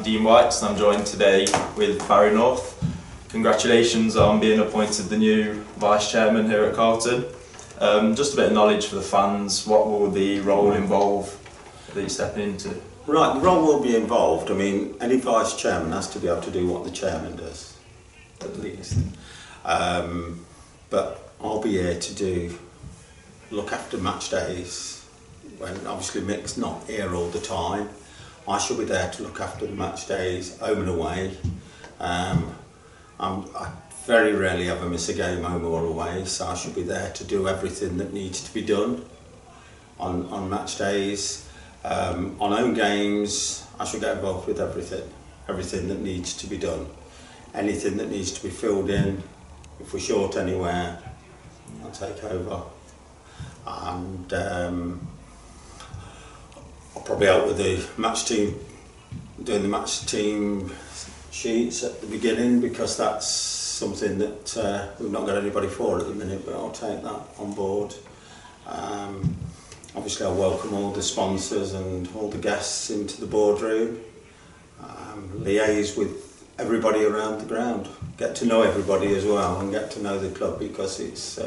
I'm Dean Wykes and I'm joined today with Barry North. Congratulations on being appointed the new Vice Chairman here at Carlton. Just a bit of knowledge for the fans, what will the role involve that you're stepping into? Right, the role will be involved. I mean, any Vice Chairman has to be able to do what the Chairman does, at least. But I'll be here to look after match days, when obviously Mick's not here all the time. I shall be there to look after the match days, home and away. I very rarely ever miss a game home or away, so I shall be there to do everything that needs to be done on match days. On home games, I shall get involved with everything that needs to be done. Anything that needs to be filled in, if we're short anywhere, I'll take over. And I'll probably help with the match team, doing the match team sheets at the beginning, because that's something that we've not got anybody for at the minute, but I'll take that on board. Obviously I'll welcome all the sponsors and all the guests into the boardroom, liaise with everybody around the ground, get to know everybody as well and get to know the club, because it's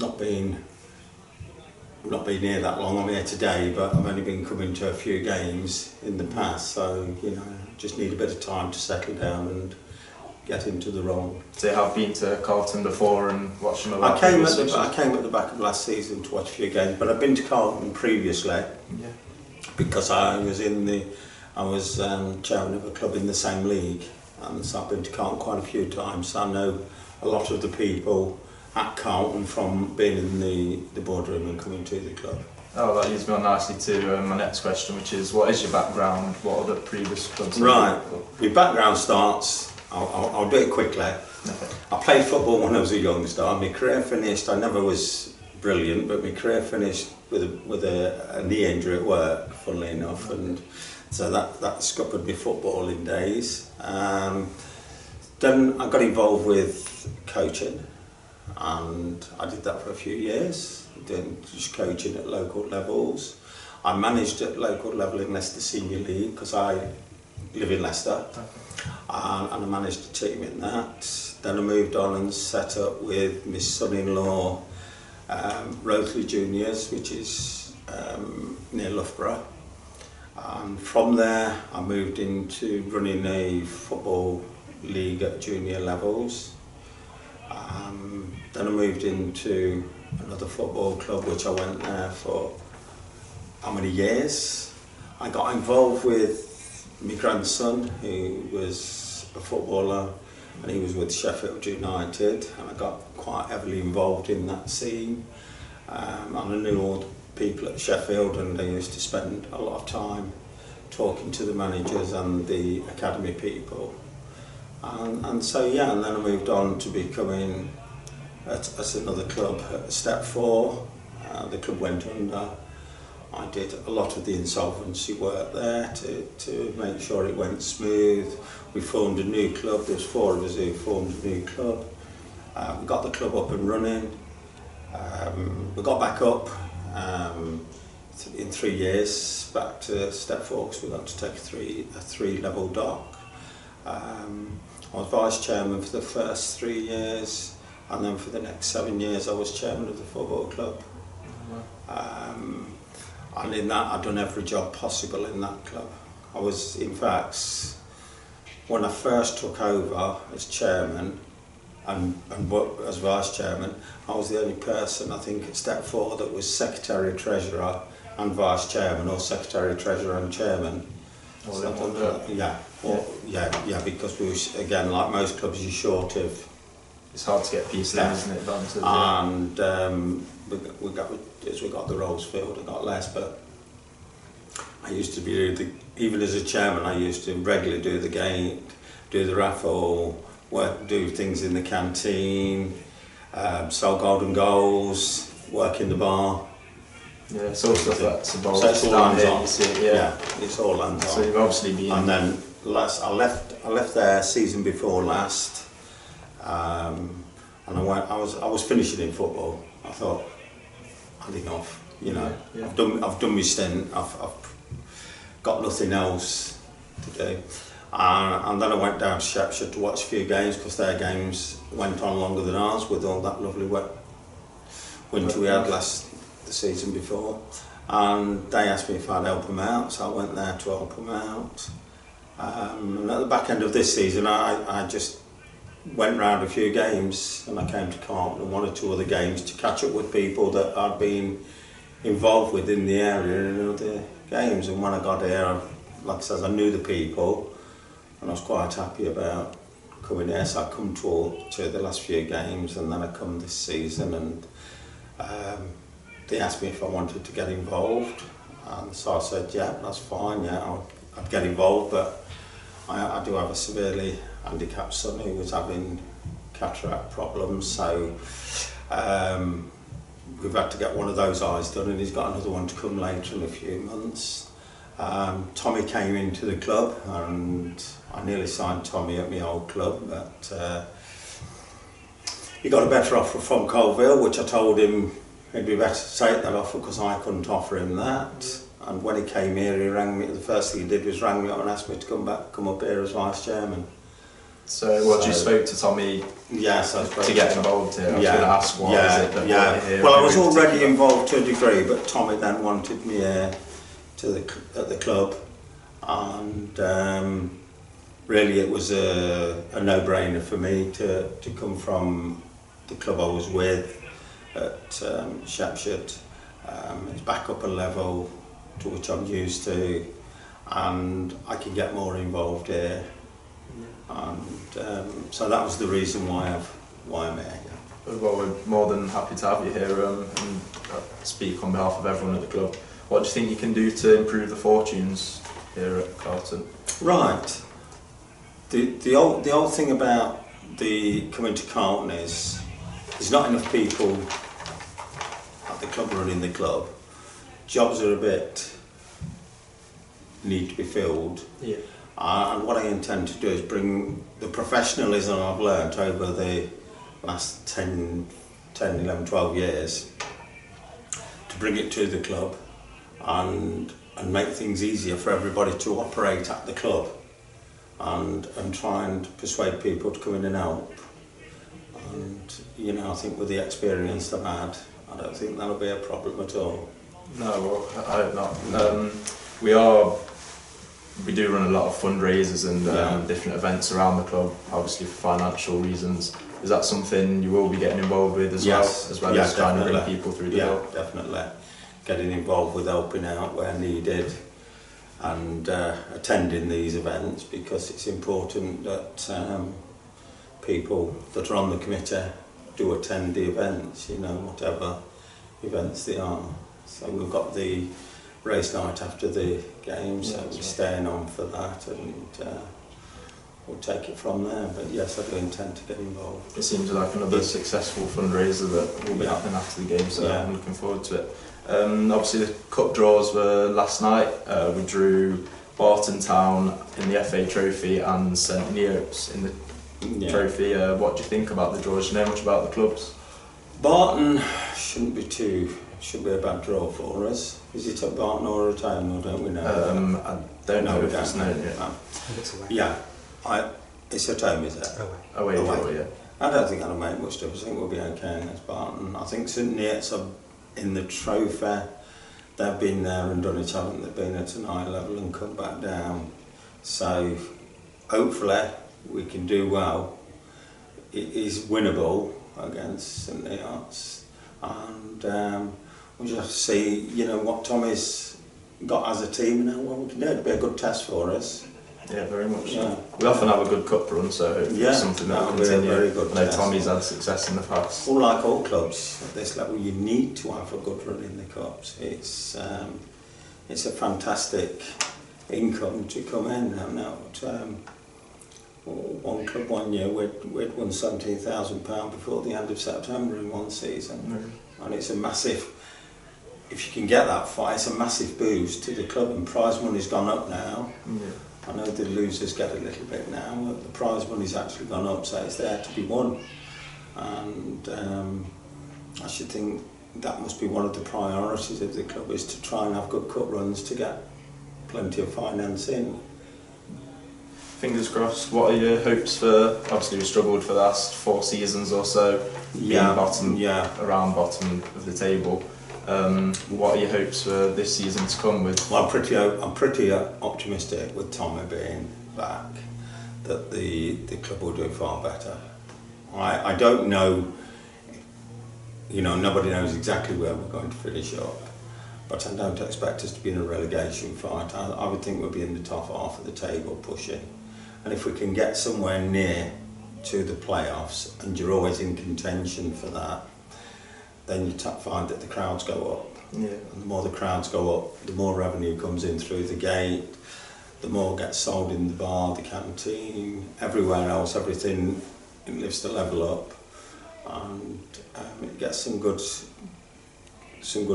not been here that long. I'm here today, but I've only been coming to a few games in the past, so you know, just need a bit of time to settle down and get into the role. So you have been to Carlton before and watched them? I came at the back of last season to watch a few games, but I've been to Carlton previously, because I was chairman of a club in the same league, and so I've been to Carlton quite a few times. So I know a lot of the people at Carlton from being in the boardroom and coming to the club. Oh, that leads me on nicely to my next question, which is, what is your background? What are the previous clubs? Right, my background starts, I'll do it quickly. Okay. I played football when I was a youngster. My career finished, I never was brilliant, but my career finished with a knee injury at work, funnily enough, and so that scuppered my footballing days. Then I got involved with coaching, and I did that for a few years, just coaching at local levels. I managed at local level in Leicester Senior League, because I live in Leicester, and I managed a team in that. Then I moved on and set up with my son-in-law, Rothley Juniors, which is near Loughborough. And from there I moved into running a football league at junior levels. Then I moved into another football club, which I went there for how many years. I got involved with my grandson, who was a footballer, and he was with Sheffield United, and I got quite heavily involved in that scene. And I knew all the people at Sheffield, and I used to spend a lot of time talking to the managers and the academy people. And so yeah, and then I moved on to becoming at another club at Step 4. The club went under. I did a lot of the insolvency work there to make sure it went smooth. We formed a new club. There was 4 of us who formed a new club. We got the club up and running. We got back up in 3 years back to Step 4, because we got to take a 3-level dock. I was vice chairman for the first 3 years, and then for the next 7 years I was chairman of the football club. And in that I'd done every job possible in that club. I was, in fact, when I first took over as chairman and as vice chairman, I was the only person, I think, at Step 4 that was secretary, treasurer and vice chairman, or secretary, treasurer and chairman. Yeah, because we was, again, like most clubs, you're short of. It's hard to get people in, isn't it? And as we got the roles filled, I got less. But I used to be even as a chairman, I used to regularly do the game, do the raffle, do things in the canteen, sell golden goals, work in the bar. Yeah, it's all stuff that's involved. So it's all hands on. Yeah, it's all hands on. So you've obviously been. And then I left there season before last, and I was finishing in football. I thought, I had enough. You know, I've done my stint. I've got nothing else to do. And then I went down to Shepshire to watch a few games because their games went on longer than ours with all that lovely wet winter we had the season before. And they asked me if I'd help them out, so I went there to help them out. And at the back end of this season, I just went round a few games, and I came to Carlton and 1 or 2 other games to catch up with people that I'd been involved with in the area in other games. And when I got here, like I said, I knew the people, and I was quite happy about coming here. So I come to the last few games, and then I come this season, and they asked me if I wanted to get involved, and so I said, yeah, that's fine, yeah, I'd get involved, but I do have a severely handicapped son who was having cataract problems, so we've had to get one of those eyes done, and he's got another one to come later in a few months. Tommy came into the club, and I nearly signed Tommy at my old club, but he got a better offer from Colville, which I told him it'd be better to take that offer because I couldn't offer him that. And when he came here, he rang me. The first thing he did was rang me up and asked me to come up here as vice chairman. So, you spoke to Tommy? Yes, I spoke to get involved here. I was going to ask what is it that brought you here. Well, I was already involved to a degree, but Tommy then wanted me here at the club, and really it was a no-brainer for me to come from the club I was with at Shepshire. It's back up a level to which I'm used to, and I can get more involved here. And so that was the reason why I'm here. Yeah. Well, we're more than happy to have you here and speak on behalf of everyone at the club. What do you think you can do to improve the fortunes here at Carlton? Right. The old thing about coming to Carlton is there's not enough people at the club running the club. Jobs are need to be filled. Yeah. And what I intend to do is bring the professionalism I've learnt over the last 10, 11, 12 years to bring it to the club and make things easier for everybody to operate at the club, and try and persuade people to come in and help. And you know, I think with the experience I've had, I don't think that'll be a problem at all. No, well, I hope not. We do run a lot of fundraisers and different events around the club, obviously for financial reasons. Is that something you will be getting involved with as well as trying to bring people through the door? Yeah, definitely. Getting involved with helping out where needed, and attending these events, because it's important that people that are on the committee do attend the events, you know, whatever events they are. So we've got the race night after the games, so we're staying on for that, and we'll take it from there. But yes, I do intend to get involved. It seems like another successful fundraiser that will be happening after the game, so I'm looking forward to it. Obviously the cup draws were last night. We drew Carlton Town in the FA Trophy and St Neots in the Trophy. What do you think about the draws? Do you know much about the clubs? Barton shouldn't be a bad draw for us. Is it at Barton or at home, or don't we know? I don't know if it's known yet. It's away. Yeah, it's at home, is it? Away draw, yeah. I don't think that'll make much difference. I think we'll be okay against Barton. I think St Neots are in the trophy. They've been there and done it, haven't they? Been at an eye level and come back down. So hopefully we can do well. It is winnable against St Neots, and we'll just have to see, you know, what Tommy's got as a team and how well we can do. It'll be a good test for us. Yeah, very much so. We often have a good cup run, so hopefully it's something that will continue. Very good I know Tommy's had success in the past. Well, like all clubs at this level, you need to have a good run in the cups. It's a fantastic income to come in. Now, one club one year we'd won £17,000 before the end of September in one season, and it's a massive. If you can get that far, it's a massive boost to the club, and prize money's gone up now. Yeah. I know the losers get a little bit now, but the prize money's actually gone up, so it's there to be won. And I should think that must be one of the priorities of the club, is to try and have good cup runs to get plenty of finance in. fingers crossed. What are your hopes for? Obviously, we struggled for the last 4 seasons or so, being around bottom of the table. What are your hopes for this season to come with? Well, I'm pretty optimistic with Tommy being back that the club will do far better. I don't know. You know, nobody knows exactly where we're going to finish up, but I don't expect us to be in a relegation fight. I would think we'll be in the top half of the table pushing, and if we can get somewhere near to the playoffs, and you're always in contention for that, then you find that the crowds go up. Yeah. And the more the crowds go up, the more revenue comes in through the gate, the more gets sold in the bar, the canteen, everywhere else, everything lifts the level up, and it gets some good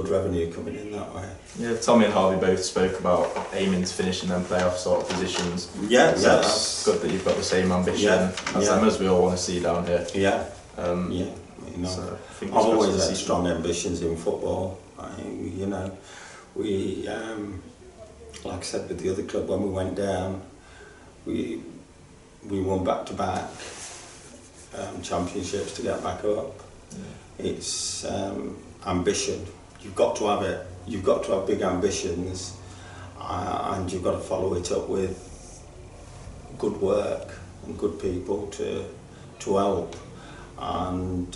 revenue coming in that way. Yeah, Tommy and Harvey both spoke about aiming to finish in them playoff sort of positions. Yeah, so it's good that you've got the same ambition as them, as we all want to see down here. Yeah, you know, so I've always had strong ambitions in football. You know, we, like I said with the other club, when we went down, we won back-to-back championships to get back up. Yeah. It's ambition. You've got to have it. You've got to have big ambitions, and you've got to follow it up with good work and good people to help. And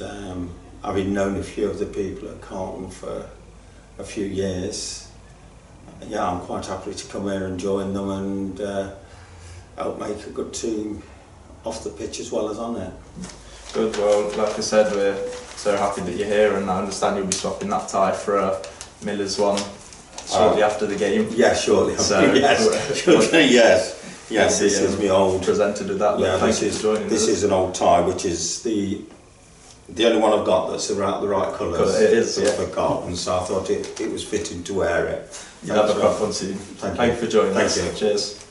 having known a few of the people at Carlton for a few years, yeah, I'm quite happy to come here and join them and help make a good team off the pitch as well as on it. Good. Well, like I said, we're so happy that you're here, and I understand you'll be swapping that tie for a Miller's one shortly after the game. Yeah, shortly. So, yes. This is me old. Presented with that. Yeah, Thank you for joining us. This is an old tie, which is the only one I've got that's around the right colours. It is, for Carlton, so I thought it was fitting to wear it. You have a proper one soon. Thank you for joining us. Thank you. Cheers.